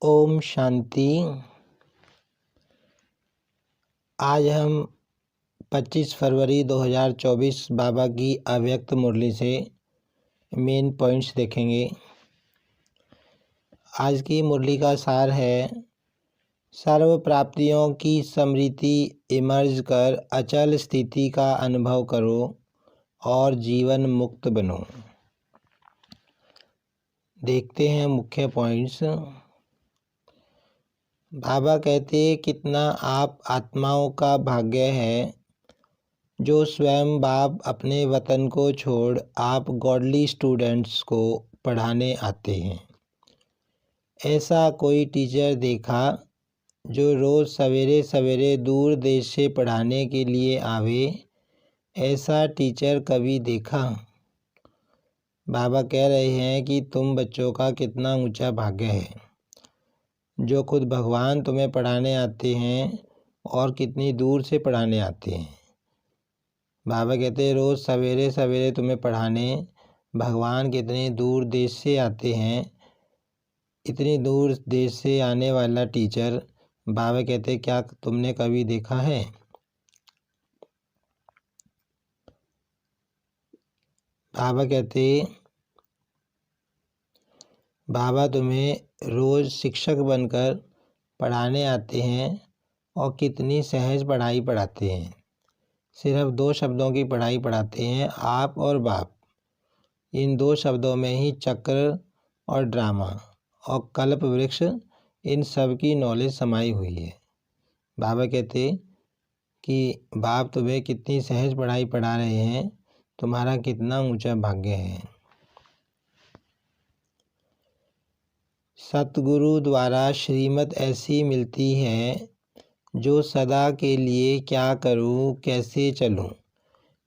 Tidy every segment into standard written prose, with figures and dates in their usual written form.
ओम शांति। आज हम 25 फरवरी 2024 बाबा की अव्यक्त मुरली से मेन पॉइंट्स देखेंगे। आज की मुरली का सार है, सर्व प्राप्तियों की समृद्धि इमर्ज कर अचल स्थिति का अनुभव करो और जीवन मुक्त बनो। देखते हैं मुख्य पॉइंट्स। बाबा कहते, कितना आप आत्माओं का भाग्य है जो स्वयं बाप अपने वतन को छोड़ आप गॉडली स्टूडेंट्स को पढ़ाने आते हैं। ऐसा कोई टीचर देखा जो रोज़ सवेरे सवेरे दूर देश से पढ़ाने के लिए आवे? ऐसा टीचर कभी देखा? बाबा कह रहे हैं कि तुम बच्चों का कितना ऊंचा भाग्य है जो खुद भगवान तुम्हें पढ़ाने आते हैं और कितनी दूर से पढ़ाने आते हैं। बाबा कहते हैं रोज़ सवेरे सवेरे तुम्हें पढ़ाने भगवान कितने दूर देश से आते हैं। इतनी दूर देश से आने वाला टीचर बाबा कहते क्या तुमने कभी देखा है? बाबा कहते बाबा तुम्हें रोज़ शिक्षक बनकर पढ़ाने आते हैं और कितनी सहज पढ़ाई पढ़ाते हैं। सिर्फ 2 शब्दों की पढ़ाई पढ़ाते हैं, आप और बाप। इन 2 शब्दों में ही चक्र और ड्रामा और कल्प वृक्ष इन सब की नॉलेज समाई हुई है। बाबा कहते कि बाप तुम्हें कितनी सहज पढ़ाई पढ़ा रहे हैं, तुम्हारा कितना ऊंचा भाग्य है। सतगुरु द्वारा श्रीमत ऐसी मिलती है जो सदा के लिए क्या करूं, कैसे चलूं,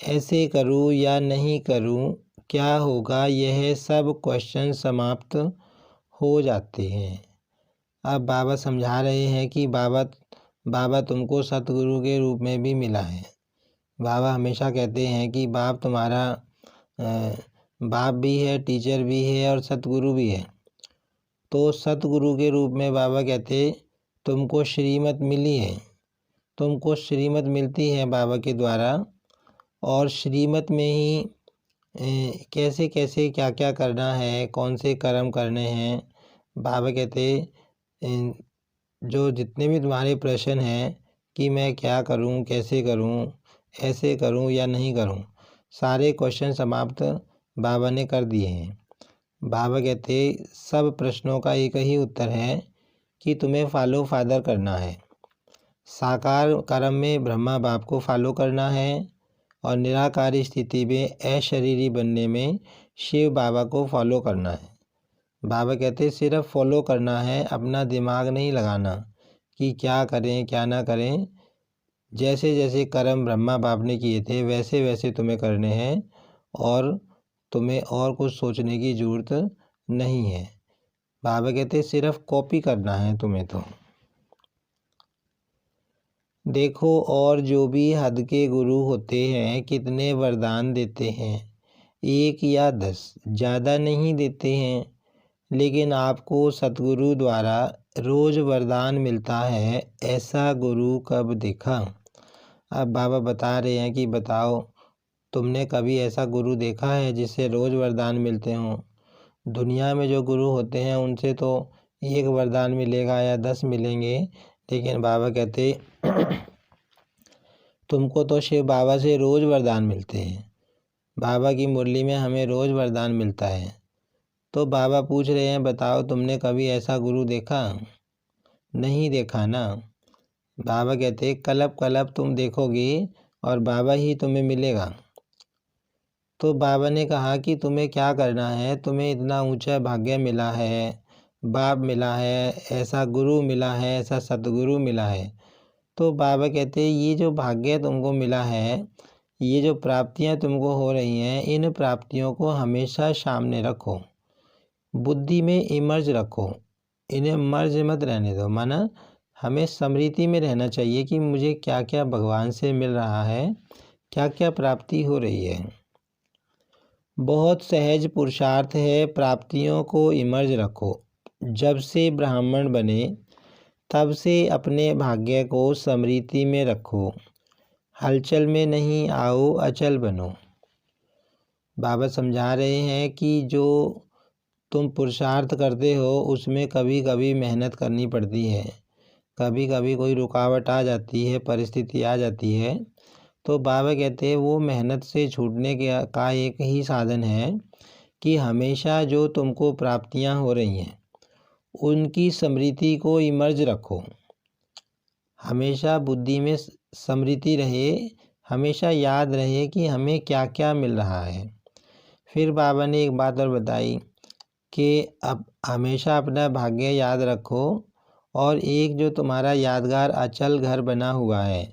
ऐसे करूं या नहीं करूं, क्या होगा, यह सब क्वेश्चन समाप्त हो जाते हैं। अब बाबा समझा रहे हैं कि बाबा तुमको सतगुरु के रूप में भी मिला है। बाबा हमेशा कहते हैं कि बाप तुम्हारा बाप भी है, टीचर भी है और सतगुरु भी है। तो सतगुरु के रूप में बाबा कहते तुमको श्रीमत मिली है, तुमको श्रीमत मिलती है बाबा के द्वारा। और श्रीमत में ही कैसे कैसे क्या क्या करना है, कौन से कर्म करने हैं। बाबा कहते जो जितने भी तुम्हारे प्रश्न हैं कि मैं क्या करूं, कैसे करूं, ऐसे करूं या नहीं करूं, सारे क्वेश्चन समाप्त बाबा ने कर दिए हैं। बाबा कहते सब प्रश्नों का एक ही उत्तर है कि तुम्हें फॉलो फादर करना है। साकार कर्म में ब्रह्मा बाप को फॉलो करना है और निराकारी स्थिति में अशरीरी बनने में शिव बाबा को फॉलो करना है। बाबा कहते सिर्फ फॉलो करना है, अपना दिमाग नहीं लगाना कि क्या करें क्या ना करें। जैसे जैसे कर्म ब्रह्मा बाप ने किए थे वैसे वैसे तुम्हें करने हैं और तुम्हें और कुछ सोचने की ज़रूरत नहीं है। बाबा कहते सिर्फ कॉपी करना है तुम्हें। तो देखो और जो भी हद के गुरु होते हैं कितने वरदान देते हैं, 1 या 10, ज़्यादा नहीं देते हैं। लेकिन आपको सतगुरु द्वारा रोज़ वरदान मिलता है, ऐसा गुरु कब देखा? अब बाबा बता रहे हैं कि बताओ तुमने कभी ऐसा गुरु देखा है जिससे रोज़ वरदान मिलते हों? दुनिया में जो गुरु होते हैं उनसे तो 1 वरदान मिलेगा या 10 मिलेंगे, लेकिन बाबा कहते तुमको तो शिव बाबा से रोज़ वरदान मिलते हैं। बाबा की मुरली में हमें रोज़ वरदान मिलता है। तो बाबा पूछ रहे हैं बताओ तुमने कभी ऐसा गुरु देखा? नहीं देखा ना। बाबा कहते कल्प कल्प तुम देखोगे और बाबा ही तुम्हें मिलेगा। तो बाबा ने कहा कि तुम्हें क्या करना है, तुम्हें इतना ऊंचा भाग्य मिला है, बाप मिला है, ऐसा गुरु मिला है, ऐसा सतगुरु मिला है। तो बाबा कहते ये जो भाग्य तुमको मिला है, ये जो प्राप्तियां तुमको हो रही हैं, इन प्राप्तियों को हमेशा सामने रखो, बुद्धि में इमर्ज रखो, इन्हें मर्ज मत रहने दो। माना हमें स्मृति में रहना चाहिए कि मुझे क्या क्या भगवान से मिल रहा है, क्या क्या प्राप्ति हो रही है। बहुत सहज पुरुषार्थ है, प्राप्तियों को इमर्ज रखो। जब से ब्राह्मण बने तब से अपने भाग्य को स्मृति में रखो, हलचल में नहीं आओ, अचल बनो। बाबा समझा रहे हैं कि जो तुम पुरुषार्थ करते हो उसमें कभी कभी मेहनत करनी पड़ती है, कभी कभी कोई रुकावट आ जाती है, परिस्थिति आ जाती है। तो बाबा कहते हैं वो मेहनत से छूटने का एक ही साधन है कि हमेशा जो तुमको प्राप्तियां हो रही हैं उनकी स्मृति को इमर्ज रखो, हमेशा बुद्धि में स्मृति रहे, हमेशा याद रहे कि हमें क्या क्या मिल रहा है। फिर बाबा ने एक बात और बताई कि अब हमेशा अपना भाग्य याद रखो और एक जो तुम्हारा यादगार अचल घर बना हुआ है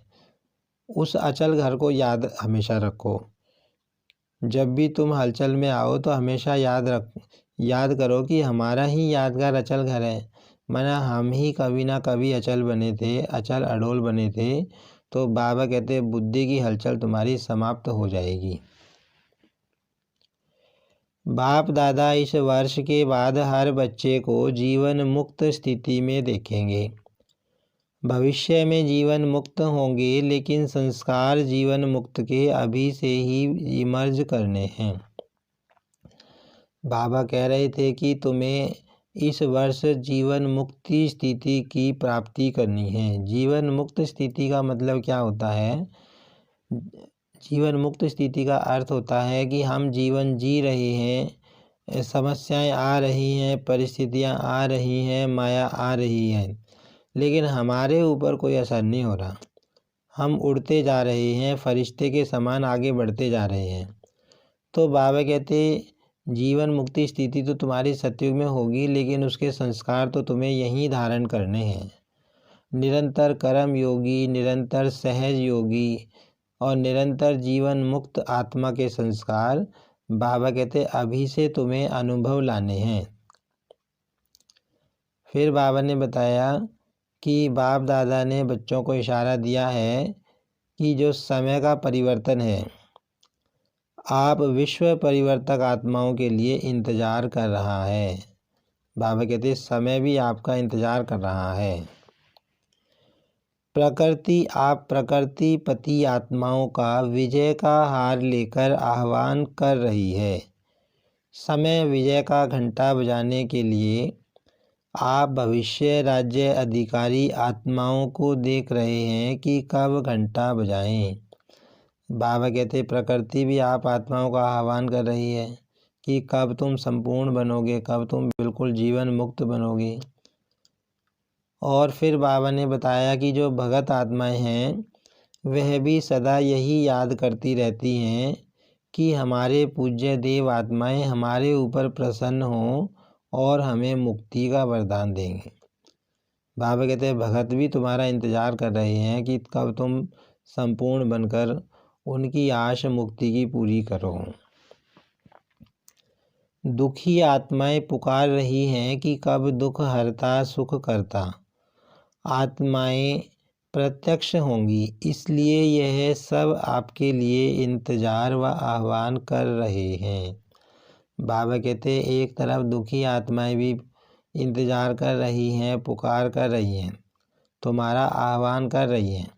उस अचल घर को याद हमेशा रखो। जब भी तुम हलचल में आओ तो हमेशा याद करो कि हमारा ही यादगार अचल घर है, माना हम ही कभी ना कभी अचल बने थे, अचल अडोल बने थे। तो बाबा कहते बुद्धि की हलचल तुम्हारी समाप्त हो जाएगी। बाप दादा इस वर्ष के बाद हर बच्चे को जीवन मुक्त स्थिति में देखेंगे। भविष्य में जीवन मुक्त होंगे, लेकिन संस्कार जीवन मुक्त के अभी से ही इमर्ज करने हैं। बाबा कह रहे थे कि तुम्हें इस वर्ष जीवन मुक्ति स्थिति की प्राप्ति करनी है। जीवन मुक्त स्थिति का मतलब क्या होता है? जीवन मुक्त स्थिति का अर्थ होता है कि हम जीवन जी रहे हैं, समस्याएं आ रही हैं, परिस्थितियां आ रही हैं, माया आ रही है, लेकिन हमारे ऊपर कोई असर नहीं हो रहा। हम उड़ते जा रहे हैं, फरिश्ते के समान आगे बढ़ते जा रहे हैं। तो बाबा कहते जीवन मुक्ति स्थिति तो तुम्हारी सतयुग में होगी, लेकिन उसके संस्कार तो तुम्हें यहीं धारण करने हैं। निरंतर कर्म योगी, निरंतर सहज योगी और निरंतर जीवन मुक्त आत्मा के संस्कार बाबा कहते अभी से तुम्हें अनुभव लाने हैं। फिर बाबा ने बताया कि बाप दादा ने बच्चों को इशारा दिया है कि जो समय का परिवर्तन है, आप विश्व परिवर्तक आत्माओं के लिए इंतज़ार कर रहा है। बाबा कहते समय भी आपका इंतज़ार कर रहा है। आप प्रकृति पति आत्माओं का विजय का हार लेकर आह्वान कर रही है। समय विजय का घंटा बजाने के लिए आप भविष्य राज्य अधिकारी आत्माओं को देख रहे हैं कि कब घंटा बजाएं। बाबा कहते प्रकृति भी आप आत्माओं का आह्वान कर रही है कि कब तुम संपूर्ण बनोगे, कब तुम बिल्कुल जीवन मुक्त बनोगे। और फिर बाबा ने बताया कि जो भगत आत्माएं हैं वह भी सदा यही याद करती रहती हैं कि हमारे पूज्य देव आत्माएं हमारे ऊपर प्रसन्न हों और हमें मुक्ति का वरदान देंगे। बाबा कहते हैं भगत भी तुम्हारा इंतज़ार कर रहे हैं कि कब तुम संपूर्ण बनकर उनकी आश मुक्ति की पूरी करो। दुखी आत्माएं पुकार रही हैं कि कब दुख हरता सुख करता। आत्माएं प्रत्यक्ष होंगी, इसलिए यह सब आपके लिए इंतज़ार व आह्वान कर रहे हैं। बाबा कहते एक तरफ दुखी आत्माएं भी इंतज़ार कर रही हैं, पुकार कर रही हैं, तुम्हारा आह्वान कर रही हैं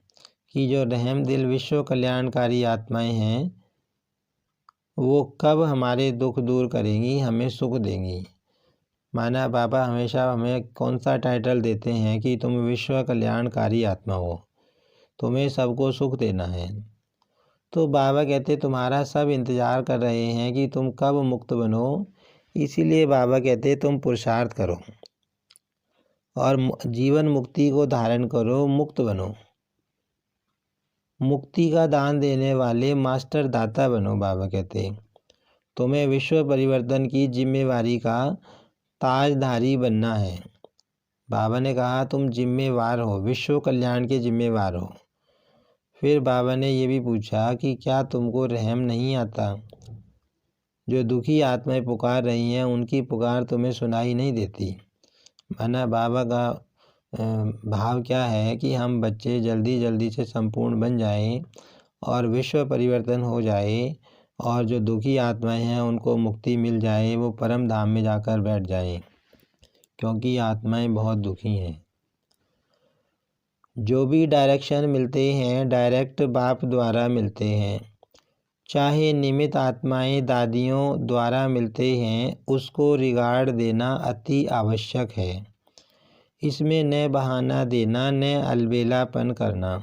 कि जो रहम दिल विश्व कल्याणकारी आत्माएं हैं वो कब हमारे दुख दूर करेंगी, हमें सुख देंगी। माना बाबा हमेशा हमें कौन सा टाइटल देते हैं कि तुम विश्व कल्याणकारी आत्मा हो, तुम्हें सबको सुख देना है। तो बाबा कहते तुम्हारा सब इंतज़ार कर रहे हैं कि तुम कब मुक्त बनो, इसीलिए बाबा कहते तुम पुरुषार्थ करो और जीवन मुक्ति को धारण करो, मुक्त बनो, मुक्ति का दान देने वाले मास्टर दाता बनो। बाबा कहते तुम्हें विश्व परिवर्तन की जिम्मेवारी का ताजधारी बनना है। बाबा ने कहा तुम जिम्मेवार हो, विश्व कल्याण के जिम्मेवार हो। फिर बाबा ने ये भी पूछा कि क्या तुमको रहम नहीं आता? जो दुखी आत्माएं पुकार रही हैं उनकी पुकार तुम्हें सुनाई नहीं देती। माना बाबा का भाव क्या है कि हम बच्चे जल्दी जल्दी से संपूर्ण बन जाएं और विश्व परिवर्तन हो जाए और जो दुखी आत्माएं हैं उनको मुक्ति मिल जाए, वो परम धाम में जाकर बैठ जाएं। क्योंकि आत्माएं बहुत दुखी हैं। जो भी डायरेक्शन मिलते हैं डायरेक्ट बाप द्वारा मिलते हैं, चाहे निमित्त आत्माएं दादियों द्वारा मिलते हैं, उसको रिगार्ड देना अति आवश्यक है। इसमें न बहाना देना न अलबेलापन करना।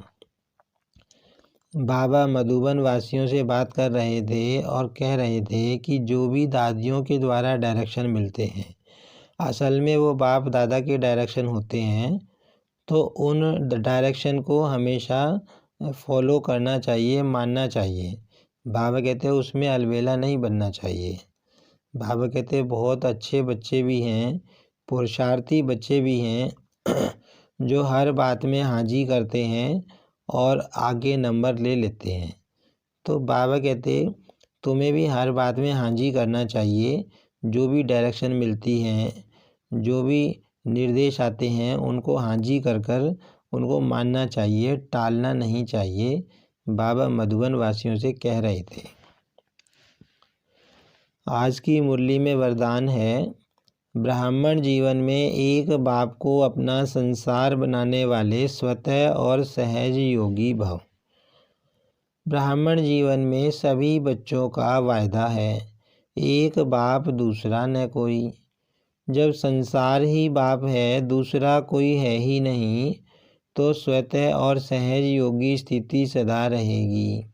बाबा मधुबन वासियों से बात कर रहे थे और कह रहे थे कि जो भी दादियों के द्वारा डायरेक्शन मिलते हैं असल में वो बाप दादा के डायरेक्शन होते हैं, तो उन डायरेक्शन को हमेशा फॉलो करना चाहिए, मानना चाहिए। बाबा कहते हैं उसमें अलबेला नहीं बनना चाहिए। बाबा कहते हैं बहुत अच्छे बच्चे भी हैं, पुरुषार्थी बच्चे भी हैं जो हर बात में हाजी करते हैं और आगे नंबर ले लेते हैं। तो बाबा कहते तुम्हें भी हर बात में हाजी करना चाहिए। जो भी डायरेक्शन मिलती हैं, जो भी निर्देश आते हैं, उनको हाजी कर कर उनको मानना चाहिए, टालना नहीं चाहिए। बाबा मधुबन वासियों से कह रहे थे। आज की मुरली में वरदान है, ब्राह्मण जीवन में एक बाप को अपना संसार बनाने वाले स्वतः और सहज योगी भव। ब्राह्मण जीवन में सभी बच्चों का वायदा है, एक बाप दूसरा न कोई। जब संसार ही बाप है, दूसरा कोई है ही नहीं, तो स्वतः और सहज योगी स्थिति सदा रहेगी।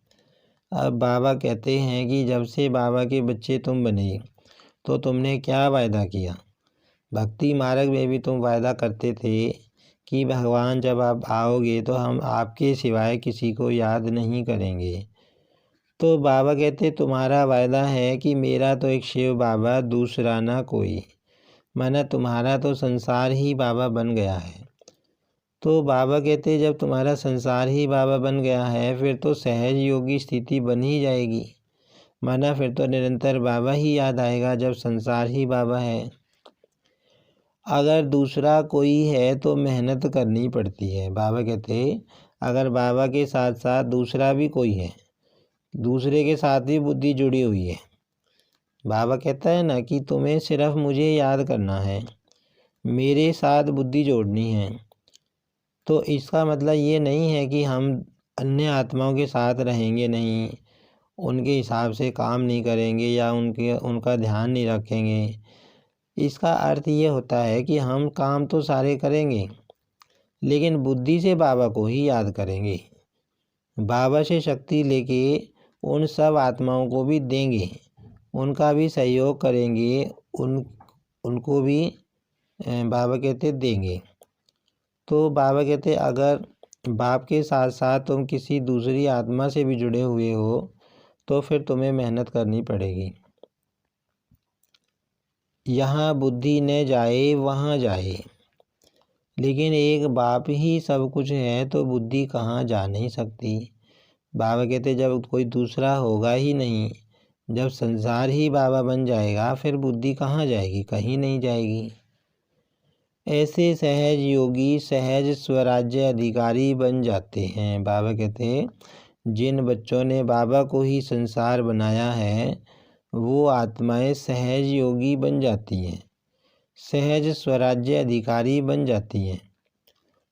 अब बाबा कहते हैं कि जब से बाबा के बच्चे तुम बने तो तुमने क्या वायदा किया। भक्ति मार्ग में भी तुम वायदा करते थे कि भगवान जब आप आओगे तो हम आपके सिवाय किसी को याद नहीं करेंगे। तो बाबा कहते तुम्हारा वायदा है कि मेरा तो एक शिव बाबा, दूसरा ना कोई। माना तुम्हारा तो संसार ही बाबा बन गया है। तो बाबा कहते जब तुम्हारा संसार ही बाबा बन गया है फिर तो सहज योगी स्थिति बन ही जाएगी। माना फिर तो निरंतर बाबा ही याद आएगा जब संसार ही बाबा है। अगर दूसरा कोई है तो मेहनत करनी पड़ती है। बाबा कहते अगर बाबा के साथ साथ दूसरा भी कोई है, दूसरे के साथ भी बुद्धि जुड़ी हुई है। बाबा कहता है ना कि तुम्हें सिर्फ मुझे याद करना है, मेरे साथ बुद्धि जोड़नी है। तो इसका मतलब ये नहीं है कि हम अन्य आत्माओं के साथ रहेंगे नहीं, उनके हिसाब से काम नहीं करेंगे या उनका ध्यान नहीं रखेंगे। इसका अर्थ ये होता है कि हम काम तो सारे करेंगे लेकिन बुद्धि से बाबा को ही याद करेंगे। बाबा से शक्ति लेके उन सब आत्माओं को भी देंगे, उनका भी सहयोग करेंगे, उनको भी बाबा कहते देंगे। तो बाबा कहते अगर बाप के साथ साथ तुम किसी दूसरी आत्मा से भी जुड़े हुए हो तो फिर तुम्हें मेहनत करनी पड़ेगी। यहाँ बुद्धि न जाए वहाँ जाए, लेकिन एक बाप ही सब कुछ है तो बुद्धि कहाँ जा नहीं सकती। बाबा कहते जब कोई दूसरा होगा ही नहीं, जब संसार ही बाबा बन जाएगा फिर बुद्धि कहाँ जाएगी, कहीं नहीं जाएगी। ऐसे सहज योगी सहज स्वराज्य अधिकारी बन जाते हैं। बाबा कहते जिन बच्चों ने बाबा को ही संसार बनाया है वो आत्माएं सहज योगी बन जाती हैं, सहज स्वराज्य अधिकारी बन जाती हैं।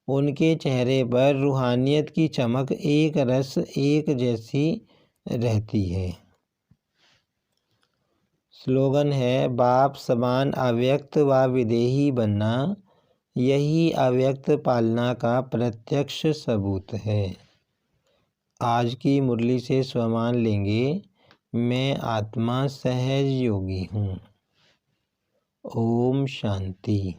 उनके चेहरे पर रूहानियत की चमक एक रस एक जैसी रहती है। स्लोगन है, बाप समान अव्यक्त व विदेही बनना, यही अव्यक्त पालना का प्रत्यक्ष सबूत है। आज की मुरली से स्वमान लेंगे, मैं आत्मा सहज योगी हूँ। ओम शांति।